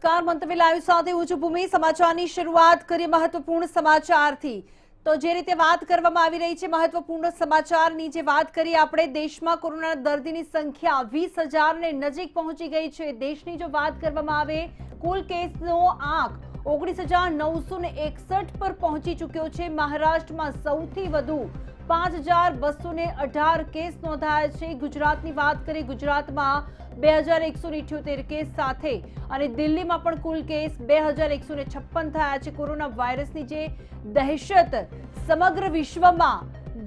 નમસ્કાર, મંતવ્ય લાઈવ સાથે હું છું ભૂમિ। સમાચારની શરૂઆત કરીએ મહત્વપૂર્ણ સમાચારથી। તો જે રીતે વાત કરવામાં આવી રહી છે મહત્વપૂર્ણ સમાચારની જે વાત કરીએ આપણે, દેશમાં કોરોનાના દર્દીની સંખ્યા 20,000 ને નજીક પહોંચી ગઈ છે। દેશની જો વાત કરવામાં આવે કુલ કેસનો આંક 19,961 પર પહોંચી ચૂક્યો છે। મહારાષ્ટ્રમાં સૌથી વધુ 5,218 કેસ નોંધાયા છે। ગુજરાતની વાત કરીએ, ગુજરાતમાં 2,178 કેસ સાથે અને દિલ્હીમાં પણ કુલ કેસ 2,156 થયા છે। કોરોના વાયરસની જે દહેશત સમગ્ર વિશ્વમાં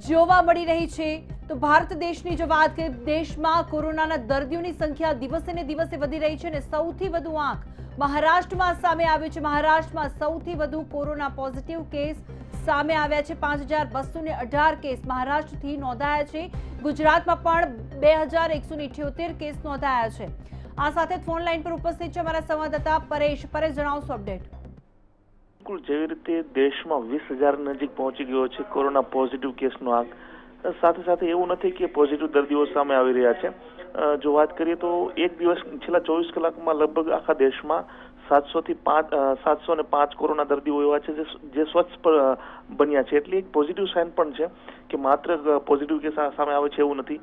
જોવા મળી રહી છે, તો ભારત દેશની જો વાત કરીએ, દેશમાં કોરોનાના દર્દીઓની સંખ્યા દિવસે ને દિવસે વધી રહી છે અને સૌથી વધુ આંક મહારાષ્ટ્રમાં સામે આવ્યો છે। મહારાષ્ટ્રમાં સૌથી વધુ કોરોના પોઝિટિવ કેસ સામે આવ્યા છે। 5,218 કેસ મહારાષ્ટ્રથી નોંધાયા છે। ગુજરાતમાં પણ 2,178 કેસ નોંધાયા છે। આ સાથે ફોન લાઈન પર ઉપસ્થિત છે અમારા સંવાદદાતા પરેશ। જણાવશો અપડેટ। બિલકુલ, જેવી રીતે દેશમાં 20,000 નજીક પહોંચી ગયો છે કોરોના પોઝિટિવ કેસનો આંક, સાથે સાથે એવું નથી કે પોઝિટિવ દર્દીઓ સામે આવી રહ્યા છે। જો વાત કરીએ તો એક દિવસ છેલ્લા 24 કલાકમાં લગભગ આખા દેશમાં 705 કોરોના દર્દીઓ એવા છે જે સ્વચ્છ બન્યા છે। એટલે એક પોઝિટિવ સાઇન પણ છે કે માત્ર પોઝિટિવ કેસ સામે આવે છે એવું નથી।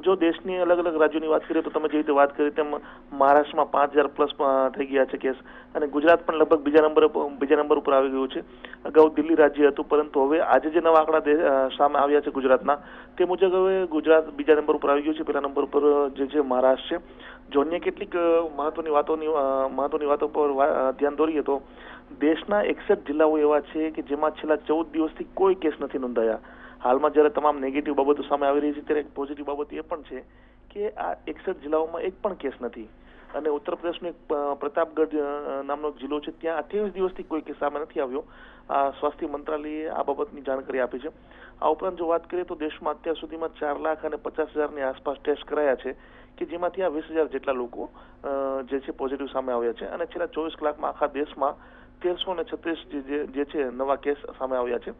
જો દેશની અલગ અલગ રાજ્યોની વાત કરીએ તો તમે જે રીતે વાત કરી તેમ મહારાષ્ટ્રમાં 5,000 પ્લસ થઈ ગયા છે કેસ, અને ગુજરાત પણ લગભગ બીજા નંબર ઉપર આવી ગયું છે। અગાઉ દિલ્હી રાજ્ય હતું, પરંતુ હવે આજે જે નવા આંકડા સામે આવ્યા છે ગુજરાતના, તે મુજબ હવે ગુજરાત બીજા નંબર ઉપર આવી ગયું છે। પહેલા નંબર ઉપર જે છે મહારાષ્ટ્ર છે। જો અન્ય કેટલીક મહત્વની વાતો પર ધ્યાન દોરીએ તો દેશના 61 જિલ્લાઓ એવા છે કે જેમાં છેલ્લા 14 દિવસથી કોઈ કેસ નથી નોંધાયા। હાલમાં જ્યારે તમામ નેગેટિવ બાબતો સામે આવી રહી છે, ત્યારે એક પોઝિટિવ બાબત એ પણ છે કે આ 61 જિલ્લાઓમાં એક પણ કેસ નથી। અને ઉત્તર પ્રદેશનો એક પ્રતાપગઢ નામનો જિલ્લો છે, ત્યાં 28 દિવસથી કોઈ કેસ સામે નથી આવ્યો। આ સ્વાસ્થ્ય મંત્રાલયે આ બાબતની જાણકારી આપી છે। આ ઉપરાંત જો વાત કરીએ તો દેશમાં અત્યાર સુધીમાં 4,50,000 ની આસપાસ ટેસ્ટ કરાયા છે, કે જેમાંથી આ 20,000 જેટલા લોકો જે છે પોઝિટિવ સામે આવ્યા છે। અને છેલ્લા 24 કલાકમાં આખા દેશમાં 1,336 જે છે નવા કેસ સામે આવ્યા છે।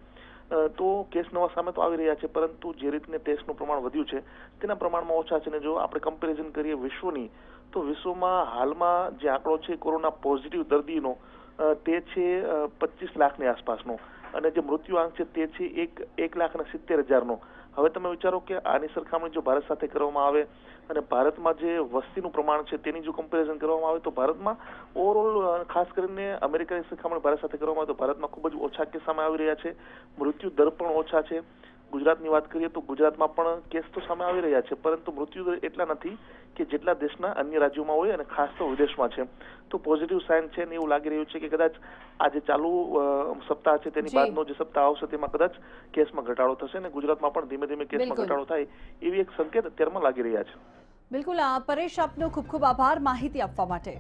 તો કેસ નવા સામે તો આવી રહ્યા છે, પરંતુ જે રીતને ટેસ્ટનું પ્રમાણ વધ્યું છે તેના પ્રમાણમાં ઓછા છે। અને જો આપણે કમ્પેરિઝન કરીએ વિશ્વની, તો વિશ્વમાં હાલમાં જે આંકડો છે કોરોના પોઝિટિવ દર્દીનો, તે છે 25 લાખની આસપાસનો, અને જે મૃત્યુ આંક છે તે છે 1,70,000નો। હવે તમે વિચારો કે આની સરખામણી જો ભારત સાથે કરવામાં આવે અને ભારતમાં જે વસ્તીનું પ્રમાણ છે તેની જો કમ્પેરિઝન કરવામાં આવે તો ભારતમાં ઓવરઓલ, ખાસ કરીને અમેરિકાની સરખામણી ભારત સાથે કરવામાં આવે તો ભારતમાં ખૂબ જ ઓછા કેસ સામે આવી રહ્યા છે, મૃત્યુ દર પણ ઓછા છે। ગુજરાતની વાત કરીએ તો ગુજરાતમાં પણ કેસ તો સામે આવી રહ્યા છે, પરંતુ મૃત્યુ દર એટલા નથી કે જેટલા દેશના અન્ય રાજ્યોમાં હોય, અને ખાસ તો વિદેશમાં છે। તો પોઝિટિવ સાઇન છે ને એવું લાગી રહ્યું છે કે કદાચ આ જે ચાલુ સપ્તાહ છે તેની બાદનો જે સપ્તાહ આવશે તેમાં કદાચ કેસમાં ઘટાડો થશે અને ગુજરાતમાં પણ ધીમે ધીમે કેસમાં ઘટાડો થાય એવી એક સંકેત અત્યારમાં લાગી રહ્યા છે। બિલકુલ પરેશ, આપનો ખૂબ ખૂબ આભાર માહિતી આપવા માટે।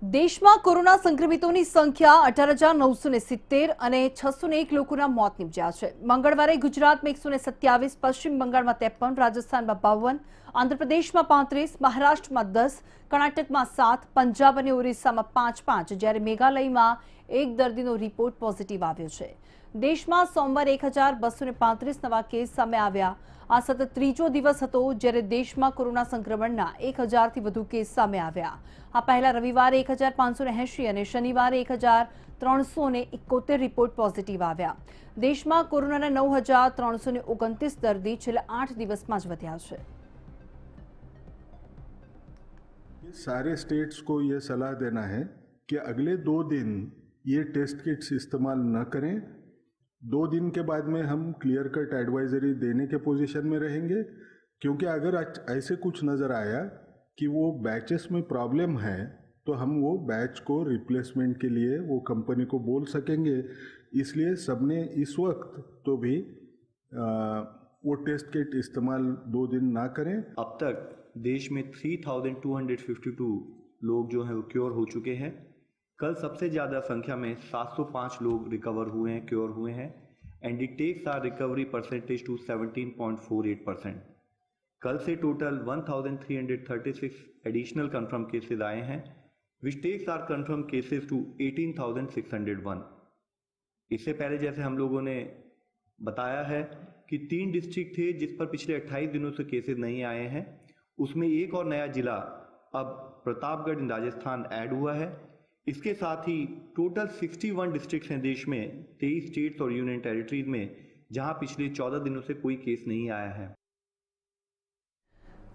દેશમાં કોરોના સંક્રમિતોની સંખ્યા 18,970 અને 601 લોકોના મોત નિપજ્યા છે। મંગળવારે ગુજરાતમાં 127, પશ્ચિમ બંગાળમાં 53, રાજસ્થાનમાં 52, આંધ્રપ્રદેશમાં 35, મહારાષ્ટ્રમાં 10, કર્ણાટકમાં 7, પંજાબ અને ઓરિસ્સામાં 5, જ્યારે મેઘાલયમાં 1 દર્દીનો રિપોર્ટ પોઝિટિવ આવ્યો છે। દેશમાં સોમવારે 1,235 નવા કેસ સામે આવ્યા। આ સતત ત્રીજો દિવસ હતો જ્યારે દેશમાં કોરોના સંક્રમણના 1,000થી વધુ કેસ સામે આવ્યા। આ પહેલા રવિવારે 1,580 અને શનિવારે 1,371 રિપોર્ટ પોઝિટિવ આવ્યા। દેશમાં કોરોનાના 9,329 દર્દી છેલ્લા 8 દિવસમાં જ વધ્યા છે। सारे स्टेट्स को ये सलाह देना है कि अगले 2 दिन ये टेस्ट किट्स इस्तेमाल न करें। 2 दिन के बाद में हम क्लियर कट एडवाइजरी देने के पोजीशन में रहेंगे, क्योंकि अगर ऐसे कुछ नज़र आया कि वो बैचेस में प्रॉब्लम है तो हम वो बैच को रिप्लेसमेंट के लिए वो कंपनी को बोल सकेंगे। इसलिए सबने इस वक्त तो भी वो टेस्ट किट इस्तेमाल 2 दिन ना करें। अब तक देश में 3,252 लोग जो हैं वो क्योर हो चुके हैं। कल सबसे ज़्यादा संख्या में 705 लोग रिकवर हुए हैं, क्योर हुए हैं, and it takes our recovery percentage to 17.48%। कल से टोटल 1,336 एडिशनल कंफर्म केसेस आए हैं, which takes our confirm cases to 18,601। इससे पहले जैसे हम लोगों ने बताया है कि 3 डिस्ट्रिक्ट थे जिस पर पिछले 28 दिनों से केसेस नहीं आए हैं, उसमें एक और नया जिला अब प्रतापगढ़ इन राजस्थान ऐड हुआ है। इसके साथ ही टोटल 61 डिस्ट्रिक्ट्स हैं देश में, 23 स्टेट्स और यूनियन टेरिटरीज में, जहां पिछले 14 दिनों से कोई केस नहीं आया है।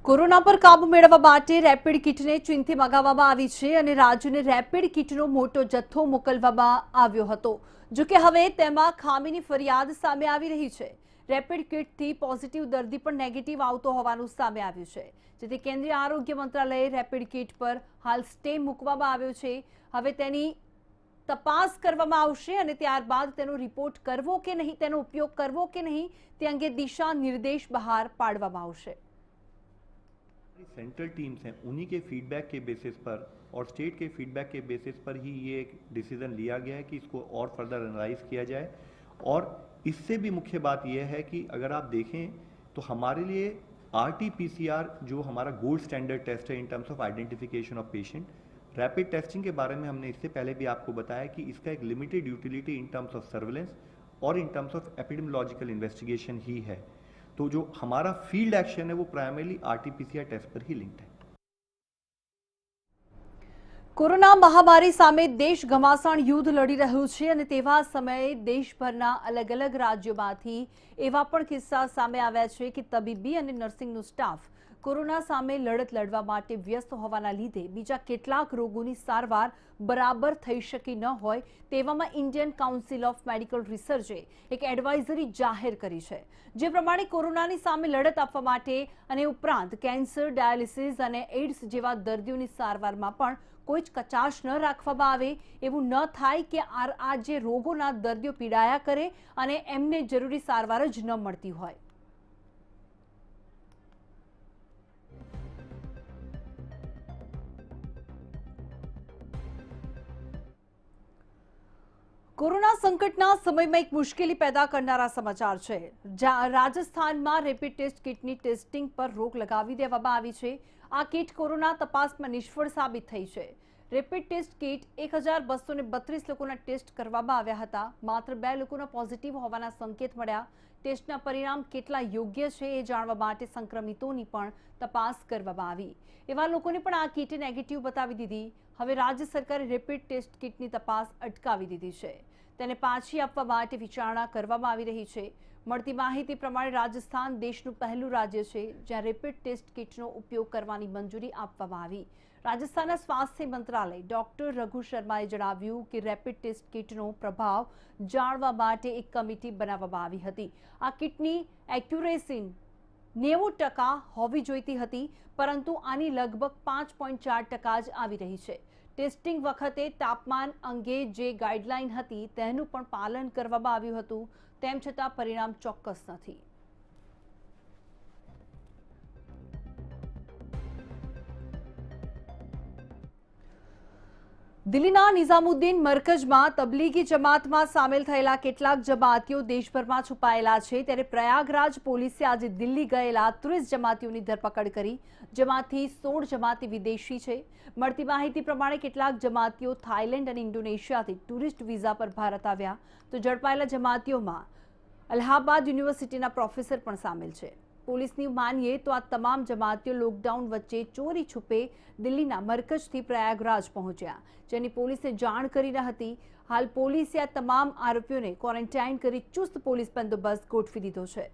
કોરોના પર કાબુ મેળવવા માટે રેપિડ કિટને ચીનથી મંગાવવામાં આવી છે અને રાજ્યને રેપિડ કિટનો મોટો જથ્થો મોકલવામાં આવ્યો હતો. જો કે હવે તેમાં ખામીની ફરિયાદ સામે આવી રહી છે. રેપિડ કિટથી પોઝિટિવ દર્દી પણ નેગેટિવ આવતો હોવાનું સામે આવ્યું છે, જેથી કેન્દ્રીય આરોગ્ય મંત્રાલયે રેપિડ કિટ પર હાલ સ્ટે મૂકવામાં આવ્યો છે. હવે તેની તપાસ કરવામાં આવશે અને ત્યારબાદ તેનો રિપોર્ટ કરવો કે નહીં, તેનો ઉપયોગ કરવો કે નહીં, તે અંગે દિશા નિર્દેશ બહાર પાડવામાં આવશે. सेंट्रल टीम्स हैं, उन्हीं के फीडबैक के बेसिस पर और स्टेट के फीडबैक के बेसिस पर ही ये एक डिसीजन लिया गया है कि इसको और फर्दर एनालाइज किया जाए। और इससे भी मुख्य बात यह है कि अगर आप देखें तो हमारे लिए RT-PCR जो हमारा गोल्ड स्टैंडर्ड टेस्ट है इन terms of identification of patient, rapid testing के बारे में हमने इससे पहले भी आपको बताया कि इसका एक limited utility in terms of surveillance और in terms of epidemiological investigation ही है। तो जो हमारा फील्ड एक्शन है वो प्राइमरीली RT-PCR टेस्ट पर ही लिंक्ड है। કોરોના મહામારી સામે દેશ ઘમાસાણ યુદ્ધ લડી રહ્યું છે અને તેવા સમયે દેશભરના અલગ અલગ રાજ્યોમાંથી એવા પણ કિસ્સા સામે આવ્યા છે કે તબીબી અને નર્સિંગનો સ્ટાફ કોરોના સામે લડત લડવા માટે વ્યસ્ત હોવાના લીધે બીજા કેટલાક રોગોની સારવાર બરાબર થઈ શકી ન હોય તેવામાં ઇન્ડિયન કાઉન્સિલ ઓફ મેડિકલ રિસર્ચે એક એડવાઇઝરી જાહેર કરી છે, જે પ્રમાણે કોરોનાની સામે લડત આપવા માટે અને ઉપરાંત કેન્સર, ડાયાલિસિસ અને એઇડ્સ જેવા દર્દીઓની સારવારમાં પણ કોઈ જ કચાશ ન રાખવામાં આવે, એવું ન થાય કે આ જે રોગોના દર્દીઓ પીડાયા કરે અને એમને જરૂરી સારવાર જ ન મળતી હોય. કોરોના સંકટના સમયમાં એક મુશ્કેલી પેદા કરનારા સમાચાર છે. રાજસ્થાનમાં રેપિડ ટેસ્ટ કિટની ટેસ્ટિંગ પર રોક લગાવી દેવામાં આવી છે. આ કિટ કોરોના તપાસમાં નિષ્ફળ સાબિત થઈ છે. રેપિડ ટેસ્ટ કિટ 1232 લોકોના ટેસ્ટ કરવામાં આવ્યા હતા. માત્ર 2 લોકોના પોઝિટિવ હોવાના સંકેત મળ્યા. ટેસ્ટના પરિણામ કેટલા યોગ્ય છે એ જાણવા માટે સંક્રમિતોની પણ તપાસ કરવામાં આવી. એવા લોકોને પણ આ કિટે નેગેટિવ બતાવી દીધી. હવે રાજ્ય સરકારે રેપિડ ટેસ્ટ કિટની તપાસ અટકાવી દીધી છે. તેને પાછી આપવા માટે વિચારણા કરવામાં આવી રહી છે. મળતી માહિતી પ્રમાણે રાજસ્થાન દેશનું પહેલું રાજ્ય છે જ્યાં રેપિડ ટેસ્ટ કિટનો ઉપયોગ કરવાની મંજૂરી આપવામાં આવી. રાજસ્થાનના સ્વાસ્થ્ય મંત્રાલય ડોક્ટર રઘુ શર્માએ જણાવ્યું કે રેપિડ ટેસ્ટ કિટનો પ્રભાવ જાણવા માટે એક કમિટી બનાવવામાં આવી હતી. આ કિટની એક્યુરેસી 90% હોવી જોઈતી હતી, પરંતુ આની લગભગ 5.4% જ આવી રહી છે. ટેસ્ટિંગ વખતે તાપમાન અંગે જે ગાઈડલાઈન હતી તેનું પણ પાલન કરવામાં આવ્યું હતું, તેમ છતાં પરિણામ ચોક્કસ નથી. દિલ્હીના નિઝામુદ્દીન મરકજમાં તબલીગી જમાતમાં સામેલ થયેલા કેટલાક જમાતીઓ દેશભરમાં છુપાયેલા છે, ત્યારે પ્રયાગરાજ પોલીસે આજે દિલ્હી ગયેલા 30 જમાતીઓની ધરપકડ કરી, જેમાંથી 16 જમાતી વિદેશી છે. મળતી માહિતી પ્રમાણે કેટલાક જમાતીઓ થાઇલેન્ડ અને ઇન્ડોનેશિયાથી ટુરિસ્ટ વિઝા પર ભારત આવ્યા, તો ઝડપાયેલા જમાતીઓમાં અલ્હાબાદ યુનિવર્સિટીના પ્રોફેસર પણ સામેલ છે. પોલીસની માનીએ તો આ તમામ જમાતીઓ લોકડાઉન વચ્ચે ચોરી છુપે દિલ્હીના મરકજથી પ્રયાગરાજ પહોંચ્યા, જેની પોલીસને જાણ કરી ન હતી. હાલ પોલીસે આ તમામ આરોપીઓને ક્વોરન્ટાઇન કરી ચુસ્ત પોલીસ બંદોબસ્ત ગોઠવી દીધો છે.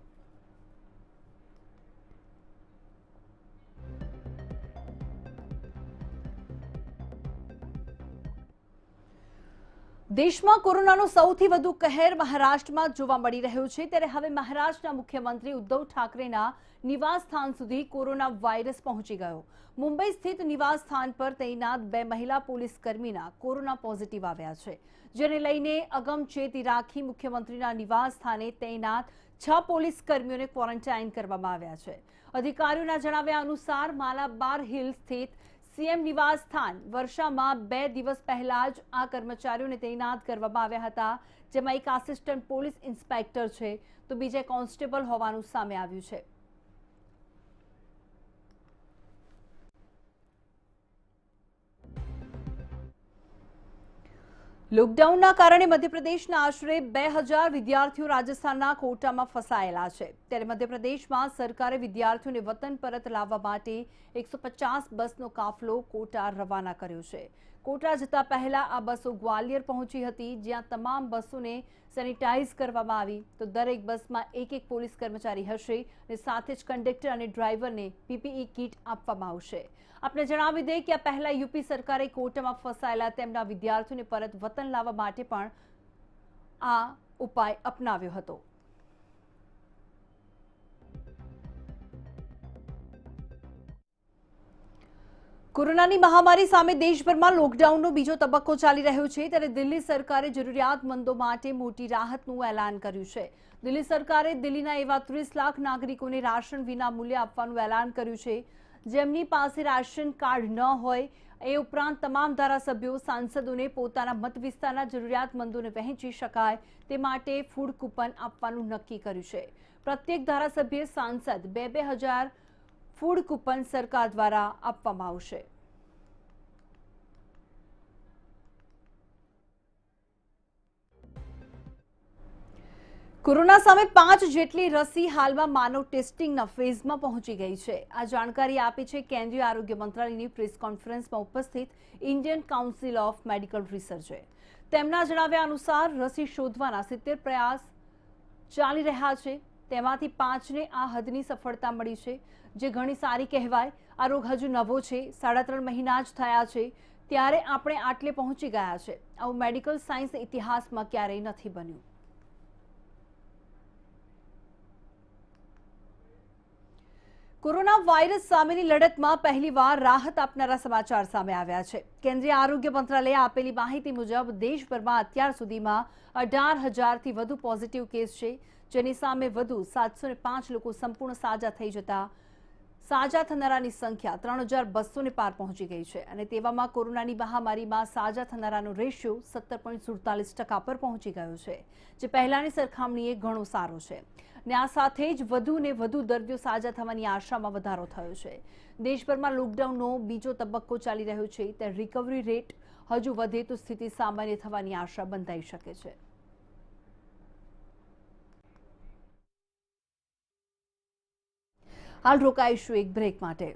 દેશમાં કોરોનાનો સૌથી વધુ કહેર મહારાષ્ટ્રમાં જોવા મળી રહ્યો છે, ત્યારે હવે મહારાષ્ટ્રના મુખ્યમંત્રી ઉદ્ધવ ઠાકરેના નિવાસસ્થાન સુધી કોરોના વાયરસ પહોંચી ગયો. મુંબઈ સ્થિત નિવાસસ્થાન પર તૈનાત 2 મહિલા પોલીસ કર્મીના કોરોના પોઝિટિવ આવ્યા છે, જેને લઈને અગમચેતી રાખી મુખ્યમંત્રીના નિવાસસ્થાને તૈનાત 6 પોલીસ કર્મીઓને ક્વોરન્ટાઇન કરવામાં આવ્યા છે. અધિકારીઓના જણાવ્યા અનુસાર માલાબાર હિલ સ્થિત સીએમ નિવાસ સ્થાન વર્ષામાં 2 દિવસ પહેલા જ આ કર્મચારીઓને તૈનાત કરવામાં આવ્યા હતા, જેમાં એક આસિસ્ટન્ટ પોલીસ ઇન્સ્પેક્ટર છે તો બીજા કોન્સ્ટેબલ હોવાનું સામે આવ્યું છે. લોકડાઉનના કારણે મધ્યપ્રદેશના આશરે 2000 વિદ્યાર્થીઓ રાજસ્થાનના કોટામાં ફસાયેલા છે ત્યારે મધ્યપ્રદેશમાં સરકારે વિદ્યાર્થીઓને વતન પરત લાવવા માટે 150 બસનો કાફલો કોટા રવાના કર્યો છે। કોટા જતા પહેલા આ બસો ગ્વાલિયર પહોંચી હતી, જ્યાં તમામ બસોને સેનિટાઈઝ કરવામાં આવી તો દરેક બસમાં એક પોલીસ કર્મચારી હશે અને સાથે જ કંડક્ટર અને ડ્રાઈવરને પીપીઈ કિટ આપવામાં આવશે। આપણે જણાવી દઈએ કે આ પહેલા યુપી સરકારે કોટામાં ફસાયેલા તેમના વિદ્યાર્થીઓને પરત વતન લાવવા માટે પણ આ ઉપાય અપનાવ્યો હતો। કોરોનાની મહામારી સામે દેશભરમાં લોકડાઉનનો બીજો તબક્કો ચાલી રહ્યો છે ત્યારે દિલ્હી સરકારે જરૂરિયાતમંદો માટે મોટી રાહતનું એલાન કર્યું છે। દિલ્હી સરકારે દિલ્હીના એવા 30 લાખ નાગરિકોને રાશન વિના મૂલ્યે આપવાનું એલાન કર્યું છે જેમની પાસે રાશન કાર્ડ ન હોય। એ ઉપરાંત તમામ ધારાસભ્યો સાંસદોને પોતાના મત વિસ્તારના જરૂરિયાતમંદોને વહેંચી શકાય તે માટે ફૂડ કૂપન આપવાનું નક્કી કર્યું છે। પ્રત્યેક ધારાસભ્ય સાંસદ 2,000 ફૂડ કૂપન સરકાર દ્વારા આપવામાં આવશે। કોરોના સામે 5 જેટલી રસી હાલમાં માનવ ટેસ્ટિંગના ફેઝમાં પહોંચી ગઈ છે। આ જાણકારી આપી છે કેન્દ્રીય આરોગ્ય મંત્રાલયની પ્રેસ કોન્ફરન્સમાં ઉપસ્થિત ઇન્ડિયન કાઉન્સિલ ઓફ મેડિકલ રિસર્ચે। તેમના જણાવ્યા અનુસાર રસી શોધવાના 70 પ્રયાસ ચાલી રહ્યા છે, તેમાંથી 5ને આ હદની સફળતા મળી છે, જે ઘણી સારી કહેવાય। આ રોગ હજુ નવો છે, 3.5 મહિના જ થયા છે ત્યારે આપણે આટલે પહોંચી ગયા છે। આવું મેડિકલ સાયન્સ ઇતિહાસમાં ક્યારેય નથી બન્યું। કોરોના વાયરસ સામેની લડતમાં પહેલીવાર રાહત આપનારા સમાચાર સામે આવ્યા છે। કેન્દ્રીય આરોગ્ય મંત્રાલયે આપેલી માહિતી મુજબ દેશભરમાં અત્યાર સુધીમાં 18,000થી વધુ પોઝિટિવ કેસ છે, જેની સામે વધુ 705 લોકો સંપૂર્ણ સાજા થઈ જતા સાજા થનારાની સંખ્યા 3,200ને પાર પહોંચી ગઈ છે અને તેવામાં કોરોનાની મહામારીમાં સાજા થનારાનો રેશિયો 17.47% પર પહોંચી ગયો છે, જે પહેલાની સરખામણીએ ઘણો સારો છે અને આ સાથે જ વધુને વધુ દર્દીઓ સાજા થવાની આશામાં વધારો થયો છે। દેશભરમાં લોકડાઉનનો બીજો તબક્કો ચાલી રહ્યો છે ત્યારે રિકવરી રેટ હજુ વધે તો સ્થિતિ સામાન્ય થવાની આશા બંધાઈ શકે છે। હાલ રોકાઈશું એક બ્રેક માટે।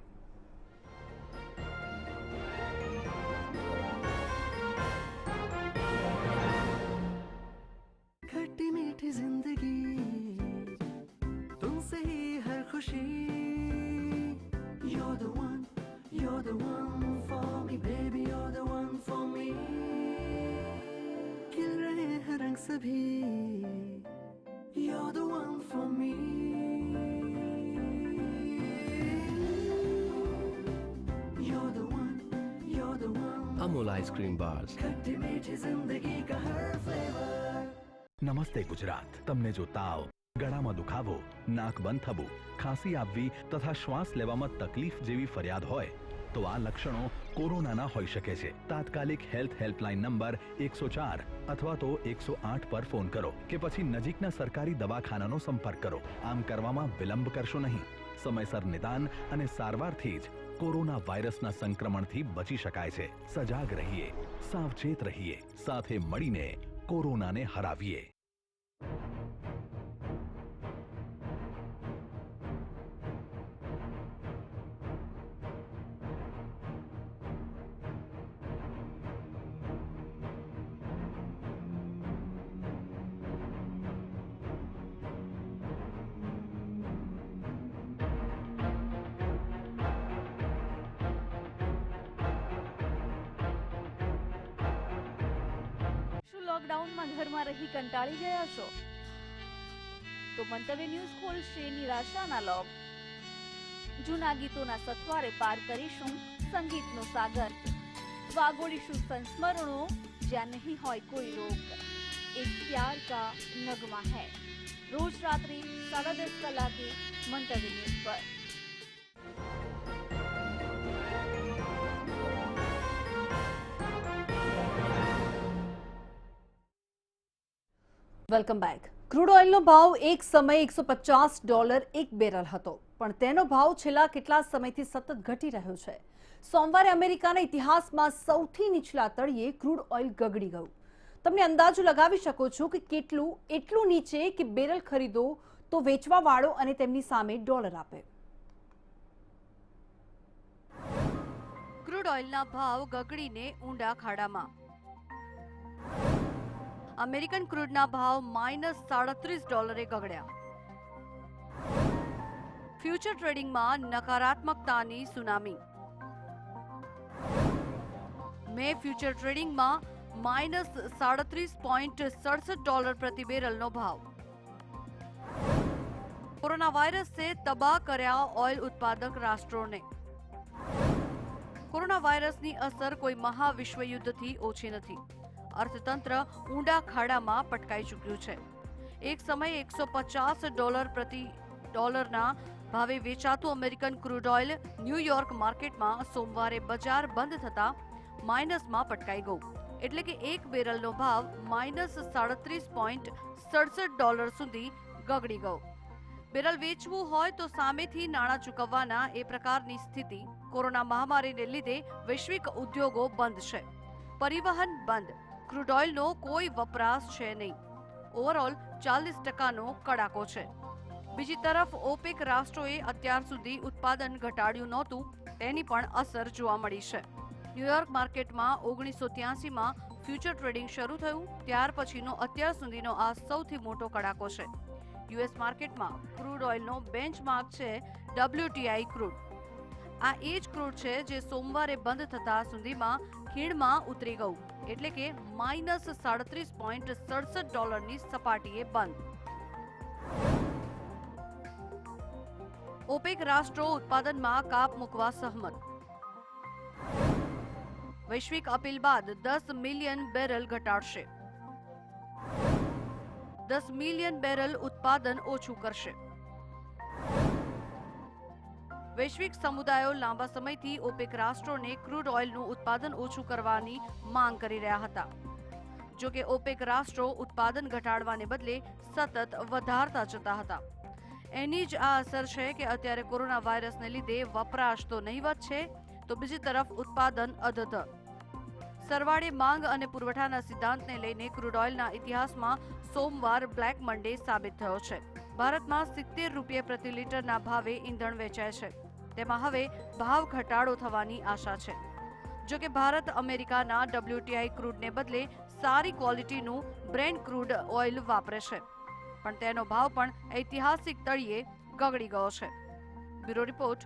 खट्टी मीठी जिंदगी तुमसे ही हर खुशी You're the one for me baby you're the one for me खिल रहे हैं रंग सभी You're the one for me You're the one Amul ice cream bars. खट्टी मीठी जिंदगी का हर फ्लेवर નમસ્તે ગુજરાત। તમને જો તાવ, ગળામાં દુખાવો, નાક બંધ થવું, ખાંસી આવવી તથા શ્વાસ લેવામાં તકલીફ જેવી ફરિયાદ હોય તો આ લક્ષણો કોરોનાના હોઈ શકે છે। તાત્કાલિક હેલ્થ હેલ્પલાઇન નંબર 104 અથવા તો 108 પર ફોન કરો કે પછી નજીકના સરકારી દવાખાનાનો સંપર્ક કરો। આમ કરવામાં વિલંબ કરશો નહીં। સમયસર નિદાન અને સારવારથી જ કોરોના વાયરસના સંક્રમણથી બચી શકાય છે। સજાગ રહીએ, સાવચેત રહીએ, સાથે મળીને કોરોનાને હરાવીએ। લોકડાઉનમાં ઘરમાં રહી કંટાળી ગયા છો તો મંતવ્ય ન્યૂઝ ખોલશે નિરાશાના લોક। જૂના ગીતોના સથવારે પાર કરીશું સંગીતનો સાગર, વાગોડીશું સંસ્મરણો જ્યાં નહીં હોય કોઈ રોક। એક પ્યાર કા નગमा है રોજ રાત્રે 10:30 કલાકે મંતવ્ય ન્યૂઝ પર। Welcome back. ક્રૂડ ઓઇલનો ભાવ એક સમયે $150 એક બેરલ હતો, પણ તેનો ભાવ છેલ્લા કેટલા સમયથી સતત ઘટી રહ્યો છે। સોમવારે અમેરિકાના ઇતિહાસમાં સૌથી નીચલા તળિયે ક્રૂડ ઓઇલ ગગડી ગયું તમે અંદાજો લગાવી શકો છો કે કેટલું એટલું નીચે કે બેરલ ખરીદો તો વેચવાવાળો અને તેમની સામે ડોલર આપે. ક્રૂડ ઓઇલના ભાવ ગગડીને ઊંડા ખાડામાં. અમેરિકન ક્રૂડના ભાવ -$37 ગગડ્યા. ફ્યુચર ટ્રેડિંગમાં નકારાત્મકતાની સુનામી. મે ફ્યુચર ટ્રેડિંગમાં -$37.67 પ્રતિ બેરલનો ભાવ. કોરોના વાયરસે તબાહ કર્યા ઓઇલ ઉત્પાદક રાષ્ટ્રોને. કોરોના વાયરસની અસર કોઈ મહાવિશ્વ યુદ્ધથી ઓછી નથી. અર્થતંત્ર ઊંડા ખાડામાં પટકાઈ ચૂક્યું છે. એક સમયે $150 પ્રતિ ડોલરના ભાવે વેચાતું અમેરિકન ક્રૂડ ઓઇલ ન્યૂયોર્ક માર્કેટમાં સોમવારે બજાર બંધ થતા માઇનસમાં પટકાઈ ગયું. એટલે કે એક બેરલનો ભાવ -$37.67 સુધી ગગડી ગયો. બેરલ વેચવું હોય તો સામેથી નાણાં ચૂકવવાના એ પ્રકારની સ્થિતિ. કોરોના મહામારીને લીધે વૈશ્વિક ઉદ્યોગો બંધ છે, પરિવહન બંધ, ક્રૂડ ઓઇલનો કોઈ વપરાશ છે નહીં. ઓવરઓલ 40%નો કડાકો છે. બીજી તરફ ઓપેક રાષ્ટ્રોએ અત્યાર સુધી ઉત્પાદન ઘટાડ્યું નહોતું, તેની પણ અસર જોવા મળી છે. ન્યૂયોર્ક માર્કેટમાં 1983માં ફ્યુચર ટ્રેડિંગ શરૂ થયું ત્યાર પછીનો અત્યાર સુધીનો આ સૌથી મોટો કડાકો છે. યુએસ માર્કેટમાં ક્રૂડ ઓઇલનો બેન્ચમાર્ક છે WTI ક્રૂડ. આ એ જ ક્રૂડ છે જે સોમવારે બંધ થતા સુધીમાં ખીણમાં ઉતરી ગયું, એટલે કે -$37.67ની સપાટીએ બંધ. ઓપેક રાષ્ટ્રો ઉત્પાદનમાં કાપ મૂકવા સહમત. વૈશ્વિક અપીલ બાદ 10 મિલિયન બેરલ ઘટાડશે. 10 મિલિયન બેરલ ઉત્પાદન ઓછું કરશે. વૈશ્વિક સમુદાયો લાંબા સમયથી ઓપેક રાષ્ટ્રોને ક્રૂડ ઓઇલનું ઉત્પાદન ઓછું કરવાની માંગ કરી રહ્યા હતા. જો કે ઓપેક રાષ્ટ્રો ઉત્પાદન ઘટાડવાને બદલે સતત વધારતા જતા હતા. એની જ આ અસર છે કે અત્યારે કોરોના વાયરસને લીધે વપરાશ તો નહીવત છે, તો બીજી તરફ ઉત્પાદન અધધ. સરવાળે માંગ અને પુરવઠાના સિદ્ધાંતને લઈને ક્રૂડ ઓઇલના ઇતિહાસમાં સોમવાર બ્લેક મન્ડે સાબિત થયો છે. ભારતમાં ₹70 પ્રતિ લીટરના ભાવે ઈંધણ વેચાય છે. તેમાં હવે ભાવ ઘટાડો થવાની આશા છે. જો કે ભારત અમેરિકાના WTI ક્રૂડને બદલે સારી ક્વોલિટીનું બ્રેન્ટ ક્રૂડ ઓઇલ વાપરે છે, પણ તેનો ભાવ પણ ઐતિહાસિક તળિયે ગગડી ગયો છે. બ્યુરો રિપોર્ટ,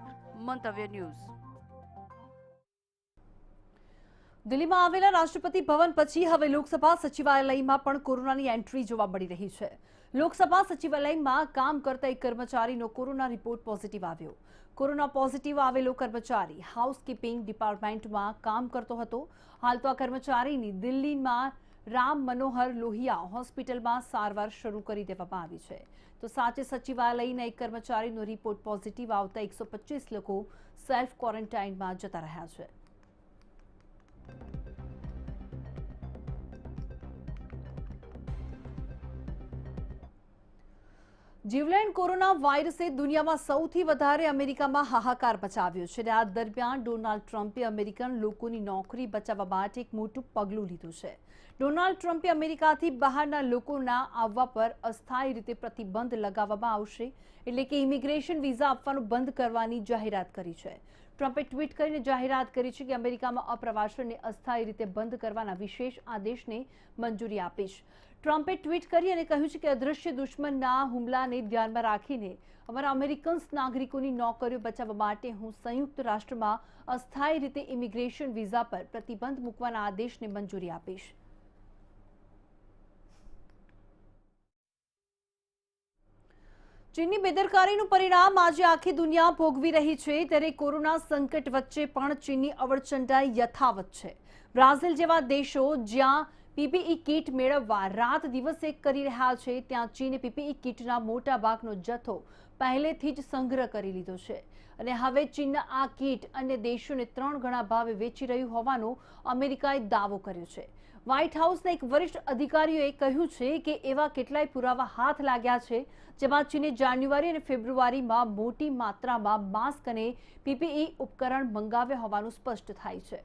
મંતવ્ય ન્યૂઝ. દિલ્હીમાં આવેલા રાષ્ટ્રપતિ ભવન પછી હવે લોકસભા સચિવાલયમાં પણ કોરોનાની એન્ટ્રી જોવા મળી રહી છે. લોકસભા સચિવાલયમાં કામ કરતા એક કર્મચારીનો કોરોના રિપોર્ટ પોઝિટિવ આવ્યો. કોરોના પોઝિટિવ આવેલો કર્મચારી હાઉસકીપિંગ ડિપાર્ટમેન્ટમાં કામ કરતો હતો. હાલ તો આ કર્મચારીની દિલ્હીમાં રામ મનોહર લોહિયા હોસ્પિટલમાં સારવાર શરૂ કરી દેવામાં આવી છે. તો સાથે સચિવાલયના એક કર્મચારીનો રિપોર્ટ પોઝિટિવ આવતા 125 લોકો સેલ્ફ ક્વોરન્ટાઇનમાં જતા રહ્યા છે. જીવલેણ કોરોના વાયરસે દુનિયામાં સૌથી વધારે અમેરિકામાં હાહાકાર મચાવ્યો છે. આ દરમિયાન ડોનાલ્ડ ટ્રમ્પે અમેરિકન લોકોની નોકરી બચાવવા માટે એક મોટું પગલું લીધું છે. ડોનાલ્ડ ટ્રમ્પે અમેરિકાથી બહારના લોકોના આવવા પર અસ્થાયી રીતે પ્રતિબંધ લગાવવામાં આવશે, એટલે કે ઇમિગ્રેશન વિઝા આપવાનું બંધ કરવાની જાહેરાત કરી છે. ટ્રમ્પે ટ્વીટ કરીને જાહેરાત કરી છે કે અમેરિકામાં અપ્રવાસનને અસ્થાયી રીતે બંધ કરવાના વિશેષ આદેશને મંજૂરી આપીશ. ટ્રમ્પે ટ્વીટ કરી અને કહ્યું છે કે અદૃશ્ય દુશ્મનના હુમલાને ધ્યાનમાં રાખીને અમારા અમેરિકન નાગરિકોની નોકરીઓ બચાવવા માટે હું સંયુક્ત રાષ્ટ્રમાં અસ્થાયી રીતે ઇમિગ્રેશન વિઝા પર પ્રતિબંધ મૂકવાના આદેશને મંજૂરી આપીશ. ચીનની બેદરકારીનું પરિણામ આજે આખી દુનિયા ભોગવી રહી છે, ત્યારે કોરોના સંકટ વચ્ચે પણ ચીનની અવળચંડાઈ યથાવત છે. બ્રાઝિલ જેવા દેશો જ્યાં પીપીઈ કીટ મેળવવા રાત દિવસ એક કરી રહ્યા છે, ત્યાં ચીને પીપીઈ કીટના મોટા ભાગનો જથ્થો પહેલેથી જ સંગ્રહ કરી લીધો છે અને હવે ચીનના આ કીટ અન્ય દેશોને 3 ગણા ભાવે વેચી રહ્યું હોવાનો અમેરિકાએ દાવો કર્યો છે. વ્હાઇટ હાઉસના એક વરિષ્ઠ અધિકારીઓએ કહ્યું છે કે એવા કેટલાય પુરાવા હાથ લાગ્યા છે, જેમાં ચીને જાન્યુઆરી અને ફેબ્રુઆરીમાં મોટી માત્રામાં માસ્ક અને પીપીઈ ઉપકરણ મંગાવ્યા હોવાનું સ્પષ્ટ થાય છે.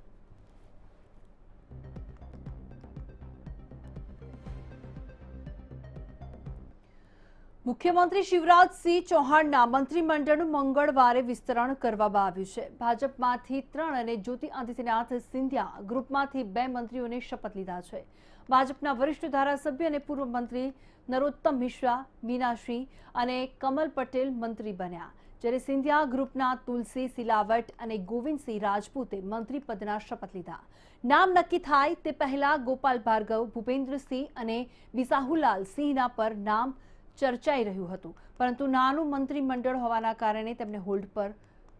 મુખ્યમંત્રી શિવરાજસિંહ ચૌહાણના મંત્રીમંડળનું મંગળવારે વિસ્તરણ કરવામાં આવ્યું છે. ભાજપમાંથી 3 અને જ્યોતિ આદિત્યનાથ સિંધિયા ગ્રુપમાંથી 2 મંત્રીઓને શપથ લીધા છે. ભાજપના વરિષ્ઠ ધારાસભ્ય અને પૂર્વ મંત્રી નરોત્તમ મિશ્રા, મીનાશ્રી અને કમલ પટેલ મંત્રી બન્યા, જ્યારે સિંધિયા ગ્રુપના તુલસી સિલાવટ અને ગોવિંદસિંહ રાજપૂતે મંત્રી પદના શપથ લીધા. નામ નક્કી થાય તે પહેલા ગોપાલ ભાર્ગવ, ભૂપેન્દ્રસિંહ અને બિસાહુલાલ સિંહના પર નામ ચર્ચાઈ રહ્યું હતું, પરંતુ નાનું મંત્રીમંડળ હોવાના કારણે તેમને હોલ્ડ પર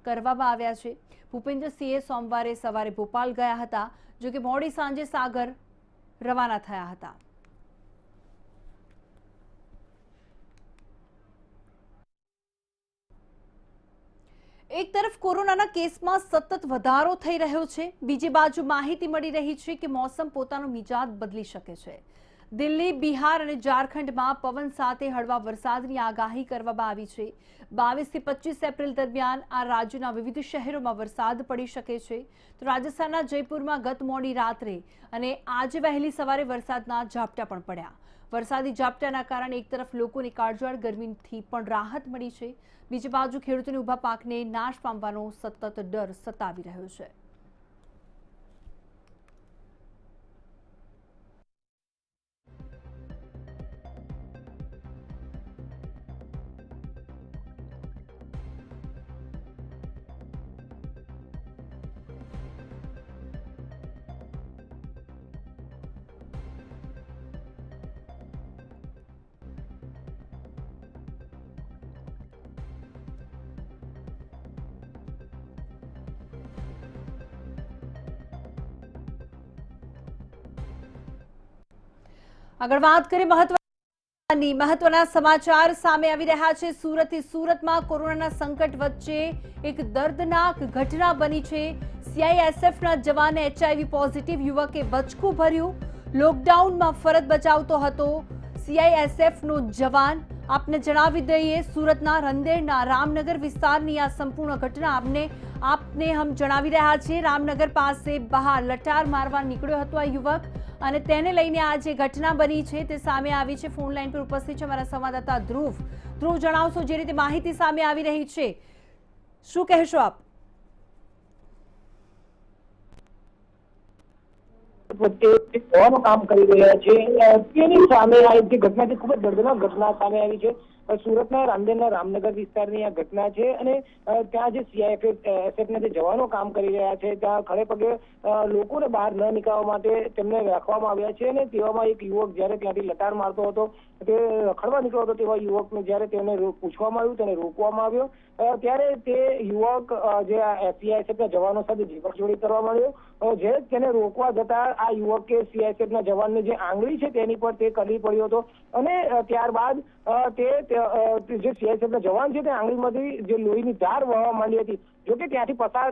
કરવામાં આવ્યા છે. ભૂપેન્દ્રસિંહે સોમવારે સવારે ભોપાલ ગયા હતા, જો કે મોડી સાંજે સાગર રવાના થયા હતા. એક તરફ કોરોનાના કેસમાં સતત વધારો થઈ રહ્યો છે, બીજી બાજુ માહિતી મળી રહી છે કે મોસમ પોતાનો મિજાજ બદલી શકે છે. દિલ્હી, બિહાર અને ઝારખંડમાં પવન સાથે હળવા વરસાદની આગાહી કરવામાં આવી છે. 22 થી 25 એપ્રિલ દરમિયાન આ રાજ્યના વિવિધ શહેરોમાં વરસાદ પડી શકે છે. તો રાજસ્થાનના જયપુરમાં ગત મોડી રાત્રે અને આજે વહેલી સવારે વરસાદના ઝાપટા પણ પડ્યા. વરસાદી ઝાપટાના કારણે એક તરફ લોકોને કાળઝાળ ગરમીથી પણ રાહત મળી છે, બીજી બાજુ ખેડૂતોને ઊભા પાકને નાશ પામવાનો સતત ડર સતાવી રહ્યો છે. આગળ વાત કરીએ મહત્વના સમાચાર સામે આવી રહ્યા છે. સુરતમાં કોરોનાના સંકટ વચ્ચે એક દર્દનાક ઘટના બની છે. સીઆઈએસએફના જવાને HIV પોઝિટિવ યુવકે બચકું ભર્યું. લોકડાઉનમાં ફરજ બજાવતો હતો સીઆઈએસએફનો જવાન. આપને જણાવી દઈએ, સુરતના રંદેરના રામનગર વિસ્તારની આ સંપૂર્ણ ઘટના આપને હમ જણાવી રહ્યા છીએ. રામનગર પાસે બહાર લટાર મારવા નીકળ્યો હતો આ યુવક, અને તેને લઈને આ જે ઘટના બની છે તે સામે આવી છે. ફોન લાઈન પર ઉપસ્થિત છે અમારા સંવાદદાતા ધ્રુવ. જણાવશો, જે રીતે માહિતી સામે આવી રહી છે, શું કહેશો આપ? કામ કરી રહ્યા છે તેની સામે આ જે ઘટના છે, ખૂબ જ દર્દનાક ઘટના સામે આવી છે. સુરતના રામદેવના રામનગર વિસ્તારની આ ઘટના છે, અને ત્યાં જે સીઆઈએસએફના જે જવાનો કામ કરી રહ્યા છે, ત્યાં ખડે પગે લોકોને બહાર ન નીકળવા માટે તેમને રાખવામાં આવ્યા છે. અને તેવામાં એક યુવક જ્યારે ત્યાંથી લટાર મારતો હતો, તે રખડવા નીકળ્યો હતો, તેવા યુવકને જ્યારે તેને પૂછવામાં આવ્યું, તેને રોકવામાં આવ્યો, ત્યારે તે યુવક જે સીઆઈએસએફના જવાનો સાથે ઝીપકઝોડી કરવા માંડ્યો. જે તેને રોકવા જતા આ યુવકે સીઆઈએસએફના જવાનની જે આંગળી છે તેની પર તે કરી પડ્યો હતો, અને ત્યારબાદ તે જે સીઆઈએસએફના જવાન છે તે આંગળીમાંથી જે લોહીની ધાર વહવા માંડી હતી. જોકે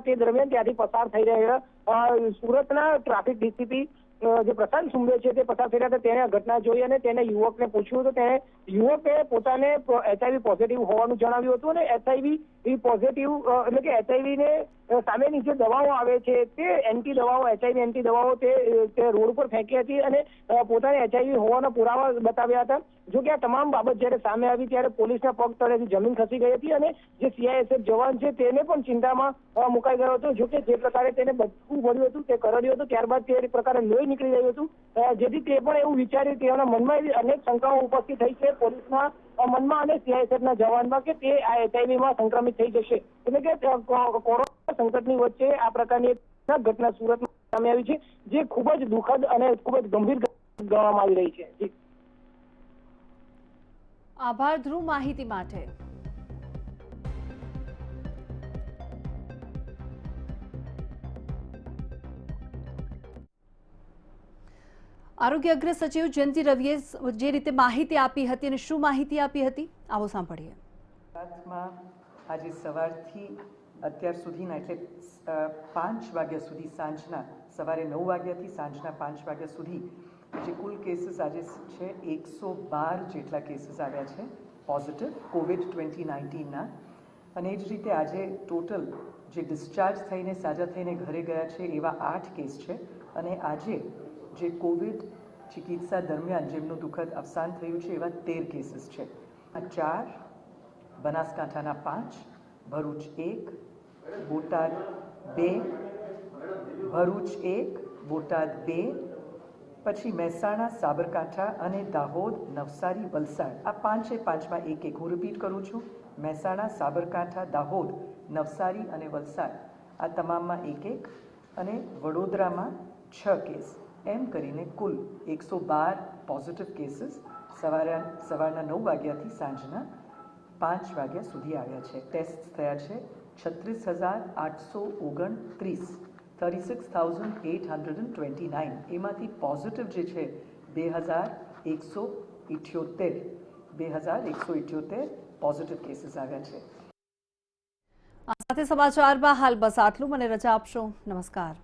તે દરમિયાન ત્યાંથી પસાર થઈ રહ્યા સુરતના ટ્રાફિક ડીસીપી જે પ્રશાંત સુંબે છે તે પસાર થઈ રહ્યા હતા. તેને આ ઘટના જોઈ અને તેને યુવકને પૂછ્યું તો તેને યુવકે પોતાને HIV પોઝિટિવ હોવાનું જણાવ્યું હતું, અને HIV પોઝિટિવ એટલે કે HIV ને સામેની જે દવાઓ આવે છે તે એન્ટી દવાઓ, HIV એન્ટી દવાઓ તે રોડ પર ફેંકી હતી અને પોતાને HIV હોવાના પુરાવા બતાવ્યા હતા. જો કે આ તમામ બાબત જ્યારે સામે આવી ત્યારે પોલીસના પગ તળેથી જમીન ખસી ગઈ હતી, અને જે સીઆઈએસએફ જવાન છે તેને પણ ચિંતામાં મુકાઈ ગયો હતો. જો કે જે પ્રકારે તેને બચકું ભર્યું હતું, તે કરડ્યું હતું, ત્યારબાદ તે પ્રકારે લોહી નીકળી રહ્યું હતું, જેથી તે પણ એવું વિચાર્યું, તેના મનમાં એવી અનેક શંકાઓ ઉપસ્થિત થઈ છે પોલીસના મનમાં અને સીઆઈએસએફના જવાનમાં, કે તે આ HIVમાં સંક્રમિત થઈ જશે. એટલે કે કોરોના સંકટની વચ્ચે આ પ્રકારની ઘટના સુરતમાં સામે આવી છે, જે ખૂબ જ દુઃખદ અને ખૂબ જ ગંભીર ગણવામાં આવી રહી છે. આભાર ધ્રુવ માહિતી માટે. આરોગ્ય અગ્ર સચિવ જયંતિ રવિએ જે રીતે માહિતી આપી હતી અને શું માહિતી આપી હતી, આવો સાંભળીએ. આજે સવારથી અત્યાર સુધીના એટલે 5 વાગ્યા સુધી, સવારે 9 વાગ્યાથી સાંજના 5 વાગ્યા સુધી જે કુલ કેસીસ આજે છે 112 જેટલા કેસીસ આવ્યા છે પોઝિટિવ COVID-19ના. અને એ જ રીતે આજે ટોટલ જે ડિસ્ચાર્જ થઈને સાજા થઈને ઘરે ગયા છે એવા 8 કેસ છે. અને આજે જે કોવિડ ચિકિત્સા દરમિયાન જેમનું દુઃખદ અવસાન થયું છે એવા 13 કેસીસ છે. 4, બનાસકાંઠાના 5, ભરૂચ 1, બોટાદ 2, ભરૂચ 1, બોટાદ 2, પછી મહેસાણા, સાબરકાંઠા અને દાહોદ, નવસારી, વલસાડ આ 5માં એક હું રિપીટ કરું છું. મહેસાણા, સાબરકાંઠા, દાહોદ, નવસારી અને વલસાડ આ તમામમાં એક અને વડોદરામાં 6 કેસ એમ કરીને કુલ 112 પોઝિટિવ કેસીસ સવારના 9 વાગ્યાથી સાંજના 5 વાગ્યા સુધી આવ્યા છે. ટેસ્ટ થયા છે 36,829, 36,829. એમાંથી પોઝિટિવ જે છે 2,178 પોઝિટિવ કેસીસ આવ્યા છે. આ સાથે સમાચારમાં હાલ બસ આટલું. મને રજા આપશો. નમસ્કાર.